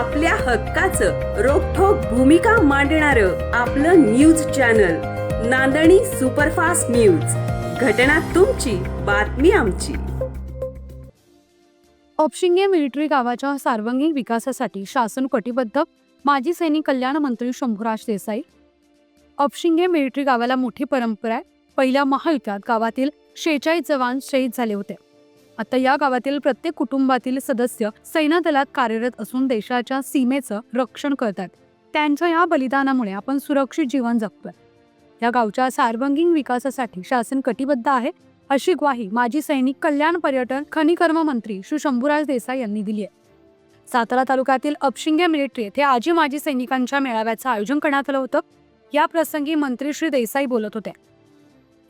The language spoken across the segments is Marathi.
आपल्या हक्काचं रोखठोक भूमिका मांडणारं आपलं न्यूज चॅनल नांदणी सुपरफास्ट न्यूज. घटना तुमची, बातमी आमची. ऑपशिंगे मिलिटरी गावाच्या सर्वांगीण विकासासाठी शासन कटिबद्ध. माजी सैनिक कल्याण मंत्री शंभूराज देसाई. ऑपशिंगे मिलिटरी गावाला मोठी परंपरा आहे. पहिल्या महायुद्धात गावातील 46 जवान शहीद झाले होते. आता या गावातील प्रत्येक कुटुंबातील सदस्य सैन्यदलात कार्यरत असून देशाच्या सीमेचं रक्षण करतात. त्यांच्या या बलिदानामुळे आपण सुरक्षित जीवन जगतोय. या गावच्या सर्वांगीण विकासासाठी शासन कटिबद्ध आहे, अशी ग्वाही माजी सैनिक कल्याण, पर्यटन, खनिकर्म मंत्री श्री शंभूराज देसाई यांनी दिली आहे. सातारा तालुक्यातील ऑपशिंगे मिलिटरी येथे आजी माजी सैनिकांच्या मेळाव्याचं आयोजन करण्यात आलं होतं. या प्रसंगी मंत्री श्री देसाई बोलत होते.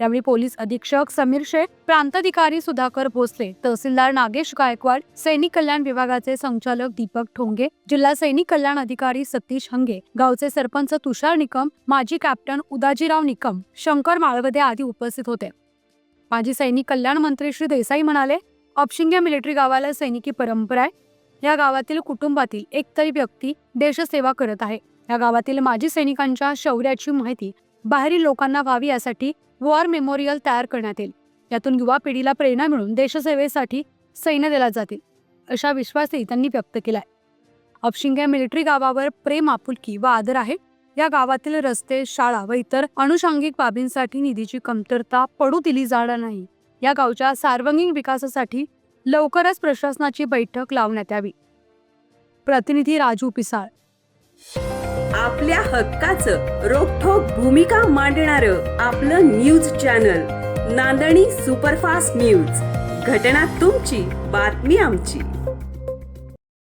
यावेळी पोलीस अधीक्षक समीर शेख, प्रांताधिकारी सुधाकर भोसले, तहसीलदार नागेश गायकवाड, सैनिक कल्याण विभागाचे संचालक दीपक ठोंगे, जिल्हा सैनिक कल्याण अधिकारी सतीश हंगे, गावचे सरपंच तुषार निकम, माजी कॅप्टन उदाजीराव निकम, शंकर माळवदे आदी उपस्थित होते. माजी सैनिक कल्याण मंत्री श्री देसाई म्हणाले, ऑपशिंगे मिलिटरी गावाला सैनिकी परंपरा आहे. या गावातील कुटुंबातील एकतरी व्यक्ती देशसेवा करत आहे. या गावातील माजी सैनिकांच्या शौर्याची माहिती बाहेरील लोकांना व्हावी यासाठी वॉर मेमोरियल तयार करण्यात येईल. यातून युवा पिढीला प्रेरणा मिळून देशसेवेसाठी सैन्य दलात जातील, अशा विश्वासही त्यांनी व्यक्त केलाय. ऑपशिंगे मिलिटरी गावावर प्रेम, आपुलकी व आदर आहे. या गावातील रस्ते, शाळा व इतर अनुषंगिक बाबींसाठी निधीची कमतरता पडू दिली जाणार नाही. या गावच्या सर्वांगीण विकासासाठी लवकरच प्रशासनाची बैठक लावण्यात यावी. प्रतिनिधी राजू पिसाळ. आपल्या हक्काचं रोखठोक भूमिका मांडणारं आपलं न्यूज चॅनल नांदणी सुपरफास्ट न्यूज. घटना तुमची, बातमी आमची.